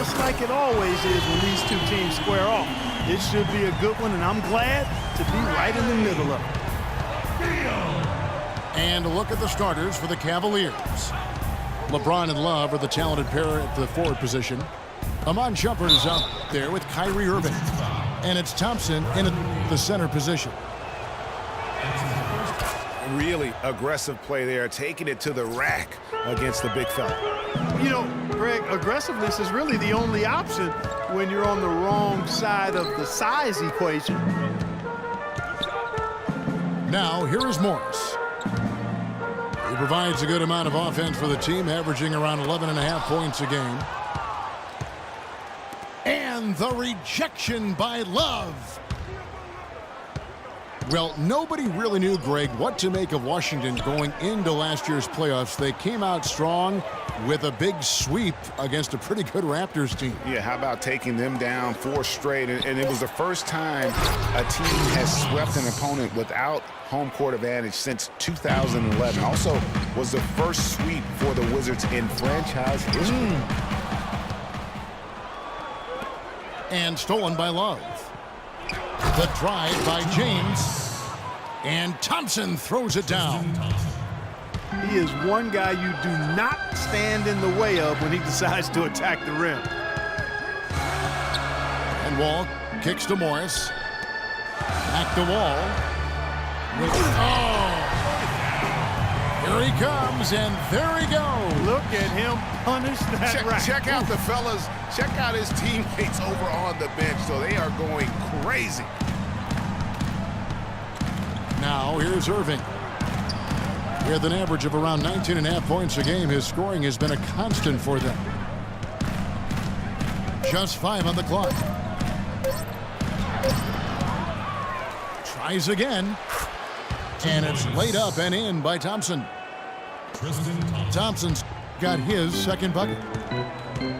just like it always is when these two teams square off. It should be a good one, and I'm glad to be right in the middle of it. And a look at the starters for the Cavaliers. LeBron and Love are the talented pair at the forward position. Amon Shumpert is out there with Kyrie Irving. And it's Thompson in the center position. Really aggressive play there, taking it to the rack against the big fella. You know, Greg, aggressiveness is really the only option when you're on the wrong side of the size equation. Now, here is Morris. He provides a good amount of offense for the team, averaging around 11.5 points a game. And the rejection by Love. Well, nobody really knew, Greg, what to make of Washington going into last year's playoffs. They came out strong with a big sweep against a pretty good Raptors team. Yeah, how about taking them down 4 straight? And it was the first time a team has swept an opponent without home court advantage since 2011. Also was the first sweep for the Wizards in franchise history. And stolen by Love. The drive by James. And Thompson throws it down. He is one guy you do not stand in the way of when he decides to attack the rim. And Wall kicks to Morris. Back to Wall. Here he comes, and there he goes. Look at him punish that rack. Check out the fellas. Check out his teammates over on the bench. So they are going crazy. Now here's Irving. With an average of around 19.5 points a game, his scoring has been a constant for them. Just 5 on the clock. Tries again. And it's laid up and in by Thompson. Thompson's got his second bucket.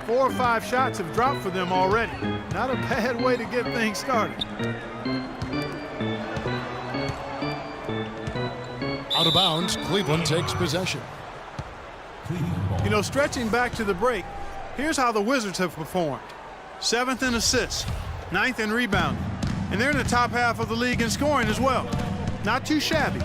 4 or 5 shots have dropped for them already. Not a bad way to get things started. Out of bounds, Cleveland takes possession. You know, stretching back to the break, here's how the Wizards have performed. 7th in assists, 9th in rebounding, and they're in the top half of the league in scoring as well. Not too shabby.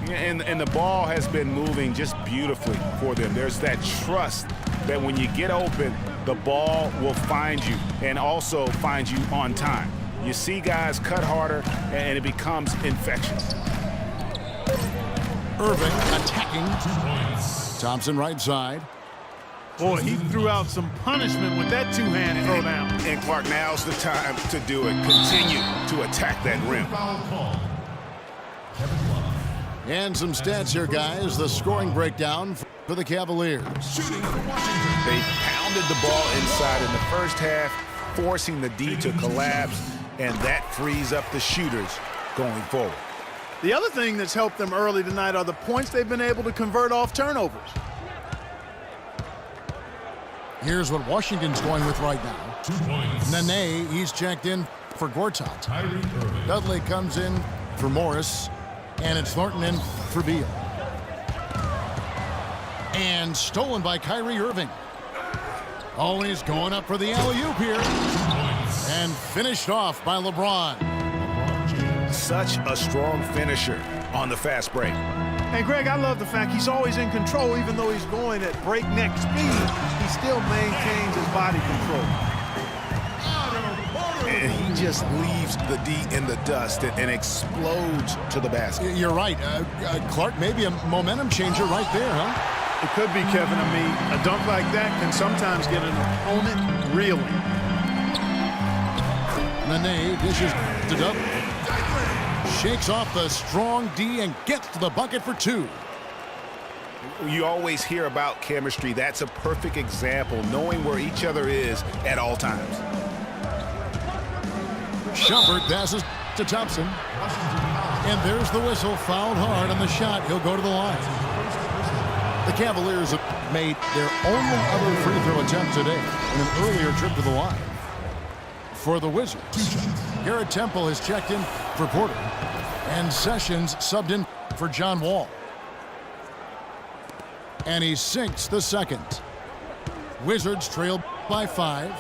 And the ball has been moving just beautifully for them. There's that trust that when you get open, the ball will find you and also find you on time. You see guys cut harder, and it becomes infectious. Irving attacking. Thompson right side. Boy, he threw out some punishment with that two-hand throwdown. And Clark, now's the time to do it. Continue to attack that rim. And some stats here, guys. The scoring breakdown for the Cavaliers. They pounded the ball inside in the first half, forcing the D to collapse, and that frees up the shooters going forward. The other thing that's helped them early tonight are the points they've been able to convert off turnovers. Here's what Washington's going with right now. 2 points. Nene, he's checked in for Gortat. Dudley comes in for Morris. And it's Thornton in for Beal. And stolen by Kyrie Irving. Always going up for the alley-oop here. And finished off by LeBron. Such a strong finisher on the fast break. And Greg, I love the fact he's always in control. Even though he's going at breakneck speed, he still maintains his body control. And he just leaves the D in the dust and explodes to the basket. You're right. Clark, maybe a momentum changer right there, huh? It could be, Kevin. I mean, a dunk like that can sometimes get an opponent reeling. Nene dishes to Dudley. Shakes off the strong D and gets to the bucket for 2. You always hear about chemistry. That's a perfect example, knowing where each other is at all times. Shumpert passes to Thompson. And there's the whistle. Fouled hard on the shot. He'll go to the line. The Cavaliers have made their only other free throw attempt today in an earlier trip to the line. For the Wizards, Garrett Temple has checked in for Porter. And Sessions subbed in for John Wall. And he sinks the second. Wizards trail by 5.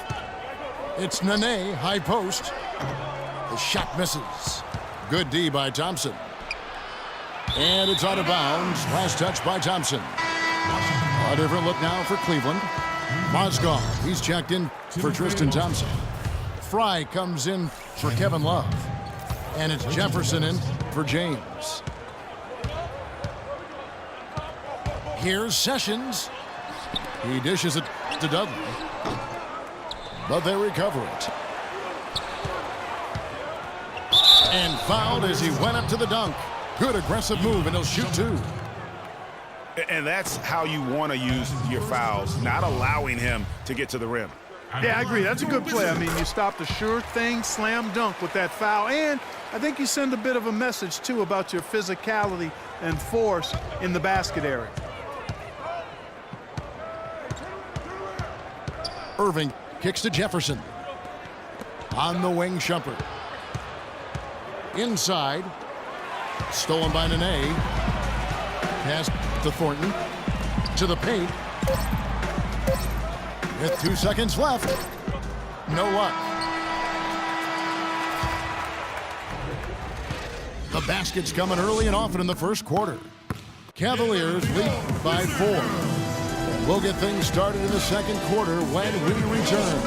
It's Nene, high post. The shot misses. Good D by Thompson. And it's out of bounds. Last touch by Thompson. A different look now for Cleveland. Mozgov, he's checked in for Tristan Thompson. Fry comes in for Kevin Love. And it's Jefferson in for James. Here's Sessions. He dishes it to Dudley. But they recover it. And fouled as he went up to the dunk. Good aggressive move, and he'll shoot 2. And that's how you want to use your fouls, not allowing him to get to the rim. Yeah, I agree. That's a good play. I mean, you stopped a sure thing slam dunk with that foul. And I think you send a bit of a message, too, about your physicality and force in the basket area. Irving kicks to Jefferson. On the wing, Shumpert. Inside. Stolen by Nene. Pass to Thornton. To the paint. With 2 seconds left. No luck. The basket's coming early and often in the first quarter. Cavaliers lead by 4. We'll get things started in the second quarter when we return.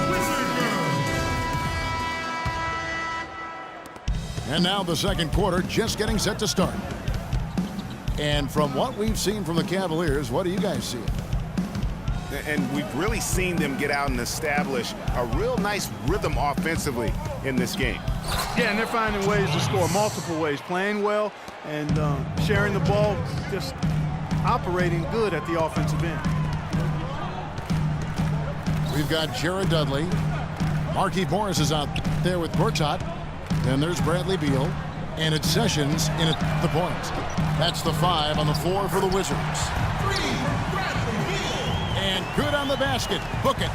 And now the second quarter just getting set to start. And from what we've seen from the Cavaliers, what do you guys see? And we've really seen them get out and establish a real nice rhythm offensively in this game. Yeah, and they're finding ways to score multiple ways, playing well and sharing the ball, just operating good at the offensive end. We've got Jared Dudley. Markieff Morris is out there with Gortat. Then there's Bradley Beal. And it's Sessions in at the point. That's the 5 on the floor for the Wizards. And good on the basket. Book it.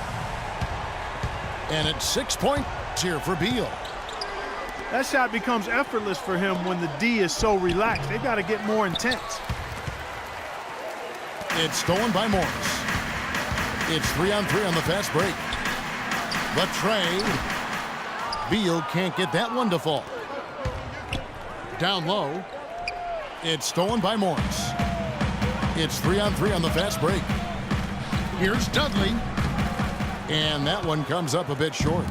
And it's 6 points here for Beal. That shot becomes effortless for him when the D is so relaxed. They've got to get more intense. It's stolen by Morris. It's 3-on-3 on the fast break. But Trey. Beal can't get that one to fall. Down low. It's stolen by Morris. It's 3-on-3 on the fast break. Here's Dudley. And that one comes up a bit short.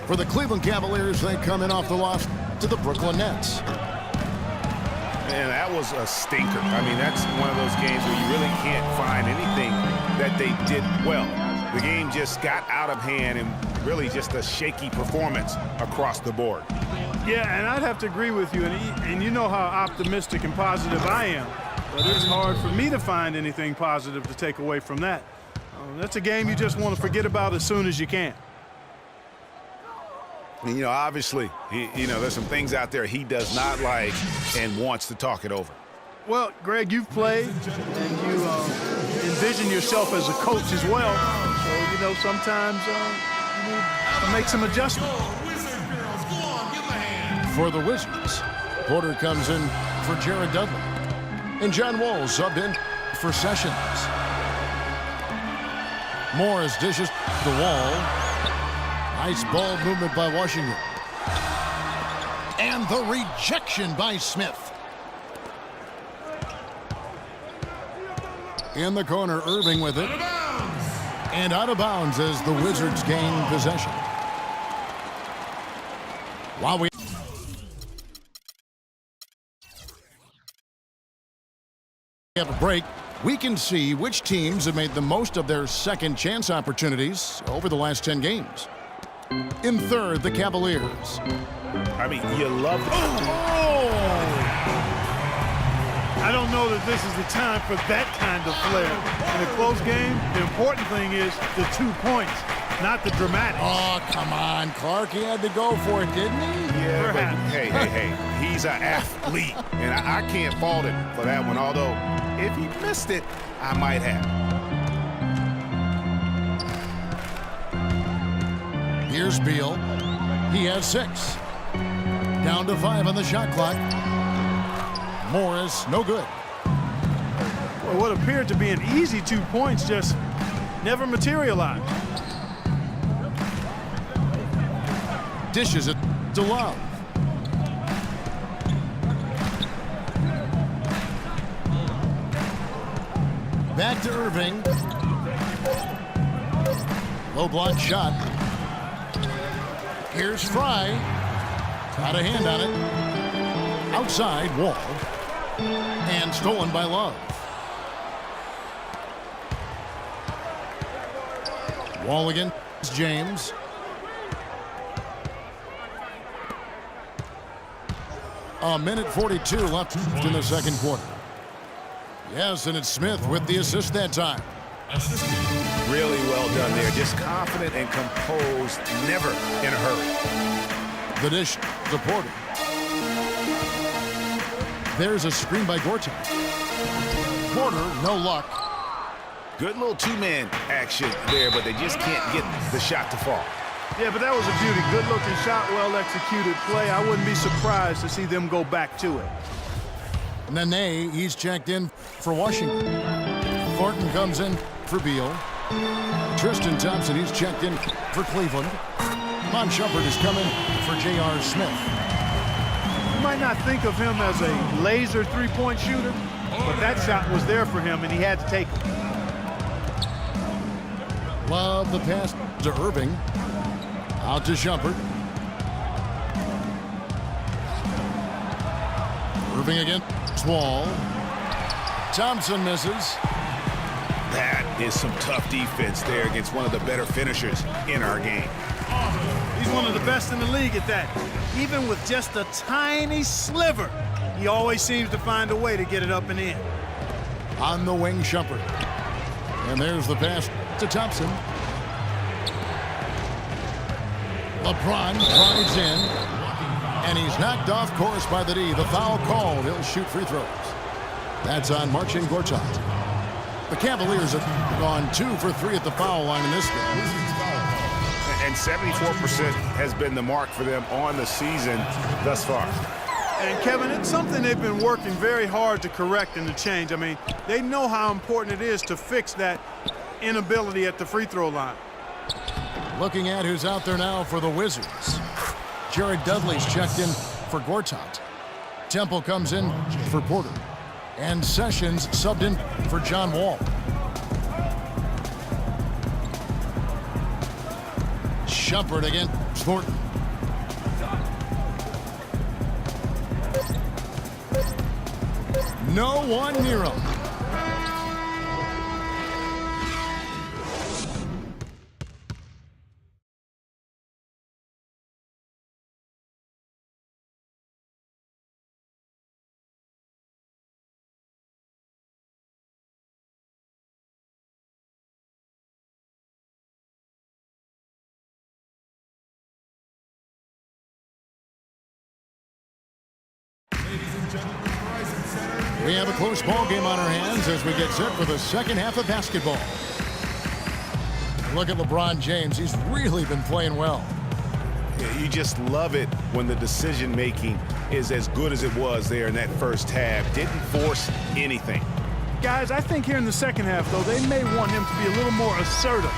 For the Cleveland Cavaliers, they come in off the loss to the Brooklyn Nets. And that was a stinker. I mean, that's one of those games where you really can't find anything that they did well. The game just got out of hand and really just a shaky performance across the board. Yeah, and I'd have to agree with you, and you know how optimistic and positive I am. But it's hard for me to find anything positive to take away from that. That's a game you just want to forget about as soon as you can. And, you know, obviously, there's some things out there he does not like and wants to talk it over. Well, Greg, you've played, and you envision yourself as a coach as well. So, sometimes you need to make some adjustments. For the Wizards, Porter comes in for Jared Dudley. And John Wall subbed in for Sessions. Morris dishes the Wall. Nice ball movement by Washington. And the rejection by Smith. In the corner, Irving with it. And out of bounds as the Wizards gain possession. While we have a break, we can see which teams have made the most of their second chance opportunities over the last 10 games. In third, the Cavaliers. I mean, you love it. I don't know that this is the time for that kind of flair. In a close game, the important thing is the 2 points, not the dramatics. Oh, come on, Clark. He had to go for it, didn't he? Yeah, but hey, he's an athlete, and I can't fault him for that one, although if he missed it, I might have. Here's Beal. He has 6. Down to 5 on the shot clock. Morris, no good. Well, what appeared to be an easy 2 points just never materialized. Dishes it to Love. Back to Irving. Low block shot. Here's Fry. Got a hand on it. Outside, Wall. And stolen by Love. Wall against James. A minute 42 left in the second quarter. Yes, and it's Smith with the assist that time. Really well done there. Just confident and composed, never in a hurry. The dish to Porter. There's a screen by Gortat. Porter, no luck. Good little two-man action there, but they just can't get the shot to fall. Yeah, but that was a beauty. Good-looking shot, well-executed play. I wouldn't be surprised to see them go back to it. Nene, he's checked in for Washington. Thornton comes in for Beal. Tristan Thompson, he's checked in for Cleveland. Mon Shumpert is coming for J.R. Smith. You might not think of him as a laser three-point shooter, but that shot was there for him, and he had to take it. Love the pass to Irving. Out to Shumpert. Irving against Wall. Thompson misses. That is some tough defense there against one of the better finishers in our game. He's one of the best in the league at that. Even with just a tiny sliver, he always seems to find a way to get it up and in. On the wing, Shumpert. And there's the pass to Thompson. LeBron drives in, and he's knocked off course by the D. The foul called. He'll shoot free throws. That's on Marcin Gortat. The Cavaliers have gone 2 for 3 at the foul line in this game. And 74% has been the mark for them on the season thus far. And Kevin, it's something they've been working very hard to correct and to change. I mean, they know how important it is to fix that inability at the free throw line. Looking at who's out there now for the Wizards. Jared Dudley's checked in for Gortat. Temple comes in for Porter. And Sessions subbed in for John Wall. Shumpert against Thornton. No one near him. We have a close ball game on our hands as we get set for the second half of basketball. Look at LeBron James. He's really been playing well. Yeah, you just love it when the decision-making is as good as it was there in that first half. Didn't force anything. Guys, I think here in the second half, though, they may want him to be a little more assertive.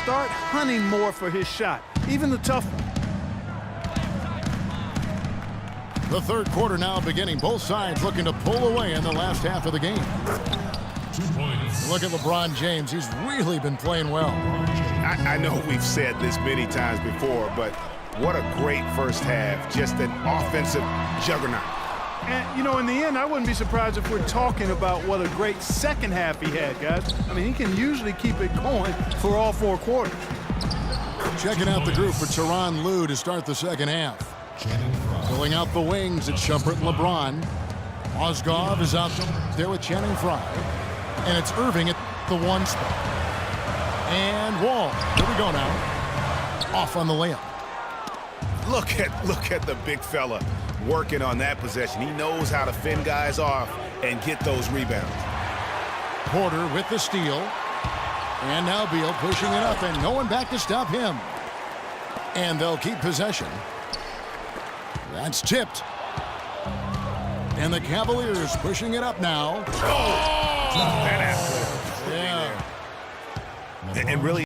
Start hunting more for his shot, even the tough one. The third quarter now beginning. Both sides looking to pull away in the last half of the game. 2 points. Look at LeBron James. He's really been playing well. I know we've said this many times before, but what a great first half. Just an offensive juggernaut. And, you know, in the end, I wouldn't be surprised if we're talking about what a great second half he had, guys. I mean, he can usually keep it going for all 4 quarters. Checking out the group for Tyronn Lue to start the second half. Filling out the wings, it's Shumpert and LeBron. Mozgov is out there with Channing Frye. And it's Irving at the 1 spot. And Wall. Here we go now. Off on the layup. Look at the big fella working on that possession. He knows how to fend guys off and get those rebounds. Porter with the steal. And now Beal pushing it up, and no one back to stop him. And they'll keep possession. That's tipped. And the Cavaliers pushing it up now. Oh! Yeah. and really